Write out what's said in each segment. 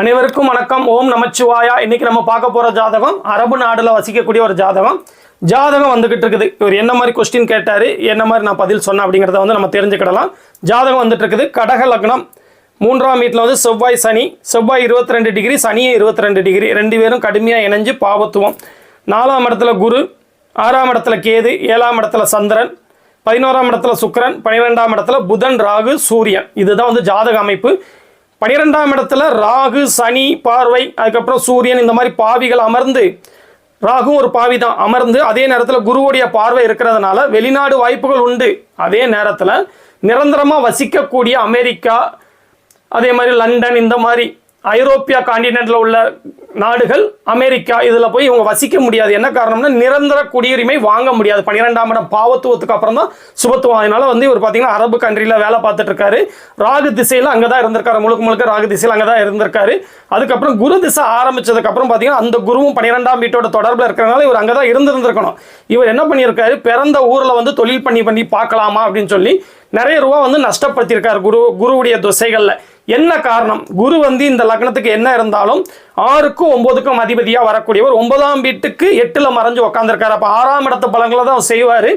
அனைவருக்கும் வணக்கம். ஓம் நமச்சிவாயா. இன்னைக்கு நம்ம பார்க்க போற ஜாதகம் அரபு நாடுல வசிக்கக்கூடிய ஒரு ஜாதகம் வந்துகிட்டு இருக்குது. இவர் என்ன மாதிரி கொஸ்டின் கேட்டாரு, என்ன மாதிரி நான் பதில் சொன்னேன் அப்படிங்கிறத வந்து நம்ம தெரிஞ்சுக்கிடலாம். ஜாதகம் வந்துட்டு இருக்குது. கடக லக்னம், 3ஆம் வீட்டில் வந்து செவ்வாய் 22 டிகிரி, சனியே 22 டிகிரி, ரெண்டு பேரும் கடுமையாக இணைஞ்சு பாவத்துவம். 4ஆம் இடத்துல குரு, 6ஆம் இடத்துல கேது, 7ஆம் இடத்துல சந்திரன், 11ஆம் இடத்துல சுக்கிரன், 12ஆம் இடத்துல புதன், ராகு, சூரியன். இதுதான் வந்து ஜாதக அமைப்பு. 12ஆம் இடத்துல ராகு, சனி பார்வை, அதுக்கப்புறம் சூரியன், இந்த மாதிரி பாவிகள் அமர்ந்து, ராகு ஒரு பாவி தான் அமர்ந்து, அதே நேரத்தில் குருவுடைய பார்வை இருக்கிறதுனால வெளிநாடு வாய்ப்புகள் உண்டு. அதே நேரத்தில் நிரந்தரமாக வசிக்கக்கூடிய அமெரிக்கா, அதே மாதிரி லண்டன், இந்த மாதிரி ஐரோப்பியா காண்டினென்ட்ல உள்ள நாடுகள், அமெரிக்கா, இதில் போய் இவங்க வசிக்க முடியாது. என்ன காரணம்னா நிரந்தர குடியுரிமை வாங்க முடியாது. 12ஆம் இடம் பாவத்துவத்துக்கு அப்புறம் தான் சுபத்துவம். அதனால வந்து இவர் பார்த்தீங்கன்னா அரபு கண்ட்ரியில் வேலை பார்த்துட்டு இருக்காரு. ராகு திசையில் அங்கே தான் இருந்திருக்காரு, முழுக்க ராகு திசையில் அங்கே தான் இருந்திருக்காரு. அதுக்கப்புறம் குரு திசை ஆரம்பிச்சதுக்கு அப்புறம் பார்த்தீங்கன்னா அந்த குருவும் 12ஆம் வீட்டோட தொடர்பில் இருக்கிறதுனால இவர் அங்கே தான் இருந்திருக்கணும். இவர் என்ன பண்ணியிருக்காரு, பிறந்த ஊரில் வந்து தொழில் பண்ணி பார்க்கலாமா அப்படின்னு சொல்லி நிறைய ரூபா வந்து நஷ்டப்படுத்தியிருக்காரு குருவுடைய திசைகளில். என்ன காரணம், குரு வந்து இந்த லக்னத்துக்கு என்ன இருந்தாலும் 6க்கும் 9க்கும் அதிபதியாக வரக்கூடியவர் 9ஆம் வீட்டுக்கு 8ல் மறைஞ்சு உட்காந்துருக்காரு. அப்போ 6ஆம் இடத்து பலன்களை தான் செய்வார்.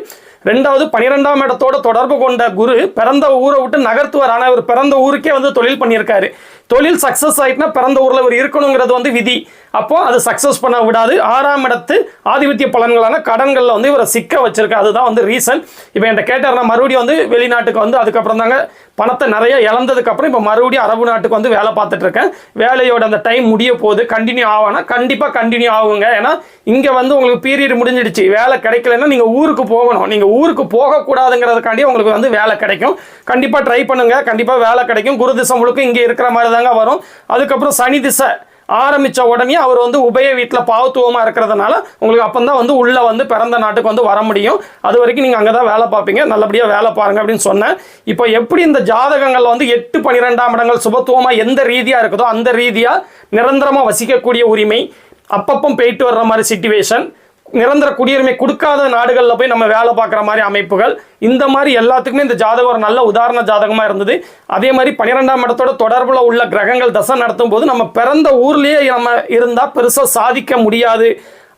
ரெண்டாவது 12ஆம் இடத்தோட தொடர்பு கொண்ட குரு பிறந்த ஊரை விட்டு நகர்த்துவார். ஆனால் இவர் பிறந்த ஊருக்கே வந்து தொழில் பண்ணியிருக்காரு. தொழில் சக்ஸஸ் ஆகிட்டுனா பிறந்த ஊரில் இவர் இருக்கணுங்கிறது வந்து விதி. அப்போ அது சக்ஸஸ் பண்ண விடாது. 6ஆம் இடத்து ஆதிபத்திய பலன்களான கடன்களில் வந்து இவரை சிக்க வச்சிருக்கு. அதுதான் வந்து ரீசன். இப்போ என்கிட்ட கேட்டார்னா மறுபடியும் வந்து வெளிநாட்டுக்கு வந்து அதுக்கப்புறம் தாங்க பணத்தை நிறைய இழந்ததுக்கப்புறம் இப்போ மறுபடியும் அரபு நாட்டுக்கு வந்து வேலை பார்த்துட்டு இருக்கேன். வேலையோட அந்த டைம் முடிய போகுது. கண்டினியூ ஆவானா கண்டிப்பாக கண்டினியூ ஆகுங்க. ஏன்னா இங்கே வந்து உங்களுக்கு பீரியட் முடிஞ்சிடுச்சு. வேலை கிடைக்கலன்னா நீங்கள் ஊருக்கு போகணும். நீங்கள் ஊருக்கு போகக்கூடாதுங்கிறதுக்காண்டி உங்களுக்கு வந்து வேலை கிடைக்கும். கண்டிப்பாக ட்ரை பண்ணுங்க, கண்டிப்பாக வேலை கிடைக்கும். குரு திசை முழுக்க இங்கே இருக்கிற மாதிரி தாங்க வரும். அதுக்கப்புறம் சனி திசை ஆரம்பித்த உடனே அவர் வந்து உபய வீட்டில் பாவத்துவமாக இருக்கிறதுனால உங்களுக்கு அப்போ தான் வந்து உள்ளே வந்து பிறந்த நாட்டுக்கு வந்து வர முடியும். அது வரைக்கும் நீங்கள் அங்கே தான் வேலை பார்ப்பீங்க. நல்லபடியாக வேலை பாருங்க அப்படின்னு சொன்னேன். இப்போ எப்படி இந்த ஜாதகங்கள் வந்து 8, 12ஆம் இடங்கள் சுபத்துவமாக எந்த ரீதியாக இருக்குதோ அந்த ரீதியாக நிரந்தரமாக வசிக்கக்கூடிய உரிமை, அப்பப்போ போயிட்டு வர்ற மாதிரி சிச்சுவேஷன், நிரந்தர குடியுரிமை கொடுக்காத நாடுகளில் போய் நம்ம வேலை பார்க்குற மாதிரி அமைப்புகள், இந்த மாதிரி எல்லாத்துக்குமே இந்த ஜாதகம் ஒரு நல்ல உதாரண ஜாதகமாக இருந்தது. அதே மாதிரி 12ஆம் இடத்தோட தொடர்பில் உள்ள கிரகங்கள் தசை நடத்தும் போது நம்ம பிறந்த ஊர்லேயே நம்ம இருந்தால் பெருசாக சாதிக்க முடியாது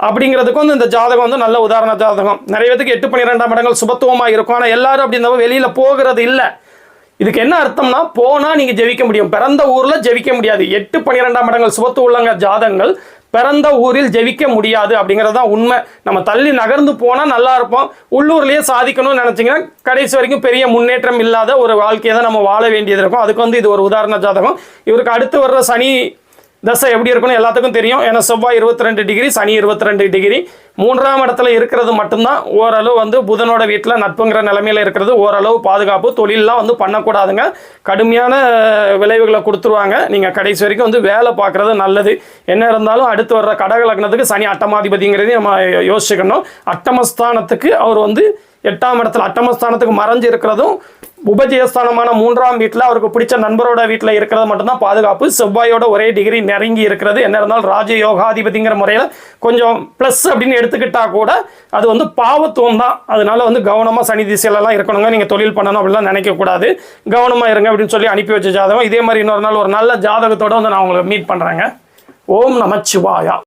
அப்படிங்கிறதுக்கு வந்து இந்த ஜாதகம் வந்து நல்ல உதாரண ஜாதகம். நிறைய பேருக்கு 8, 12ஆம் இடங்கள் சுபத்துவமாக இருக்கும். ஆனால் எல்லாரும் அப்படின்னா வெளியில் போகிறது இல்லை. இதுக்கு என்ன அர்த்தம்னா போனால் நீங்கள் ஜெயிக்க முடியும், பிறந்த ஊரில் ஜெயிக்க முடியாது. 8, 12ஆம் இடங்கள் சுபத்து உள்ளங்க ஜாதகங்கள் பிறந்த ஊரில் ஜெயிக்க முடியாது அப்படிங்கிறது தான் உண்மை. நம்ம தள்ளி நகர்ந்து போனால் நல்லா இருப்போம். உள்ளூர்லேயே சாதிக்கணும்னு நினச்சிங்கன்னா கடைசி வரைக்கும் பெரிய முன்னேற்றம் இல்லாத ஒரு வாழ்க்கையை தான் நம்ம வாழ வேண்டியது இருக்கும். அதுக்கு வந்து இது ஒரு உதாரண ஜாதகம். இவருக்கு அடுத்து வர்ற சனி தசை எப்படி இருக்குன்னு எல்லாத்துக்கும் தெரியும். ஏன்னா செவ்வாய் 22 டிகிரி, சனி 22 டிகிரி. 3ஆம் இடத்துல இருக்கிறது மட்டும்தான் ஓரளவு வந்து புதனோட வீட்டில் நட்புங்கிற நிலைமையில் இருக்கிறது ஓரளவு பாதுகாப்பு. தொழிலெலாம் வந்து பண்ணக்கூடாதுங்க, கடுமையான விளைவுகளை கொடுத்துருவாங்க. நீங்கள் கடைசி வரைக்கும் வந்து வேலை பார்க்குறது நல்லது. என்ன இருந்தாலும் அடுத்து வர்ற கடக லக்னத்துக்கு சனி அட்டமாதிபதிங்கிறதையும் நம்ம யோசிச்சுக்கணும். அட்டமஸ்தானத்துக்கு அவர் வந்து 8ஆம் இடத்துல அட்டமஸ்தானத்துக்கு மறைஞ்சு இருக்கிறதும் உபஜயஸ்தானமான 3ஆம் வீட்டில் அவருக்கு பிடிச்ச நண்பரோட வீட்டில் இருக்கிறது மட்டும்தான் பாதுகாப்பு. செவ்வாயோட ஒரே டிகிரி நெருங்கி இருக்கிறது. என்ன இருந்தாலும் ராஜயோகாதிபதிங்கிற முறையில் கொஞ்சம் ப்ளஸ் அப்படின்னு எடுத்துக்கிட்டா கூட அது வந்து பாவத்துவம் தான். அதனால வந்து கவனமாக சனி திசையிலலாம் இருக்கணுங்க. நீங்கள் தொழில் பண்ணணும் அப்படிலாம் நினைக்கக்கூடாது. கவனமாக இருங்க அப்படின்னு சொல்லி அனுப்பி வச்ச ஜாதகம். இதே மாதிரி இன்னொரு நாள் ஒரு நல்ல ஜாதகத்தோடு வந்து நான் உங்களை மீட் பண்ணுறேங்க. ஓம் நமச்சிவாயா.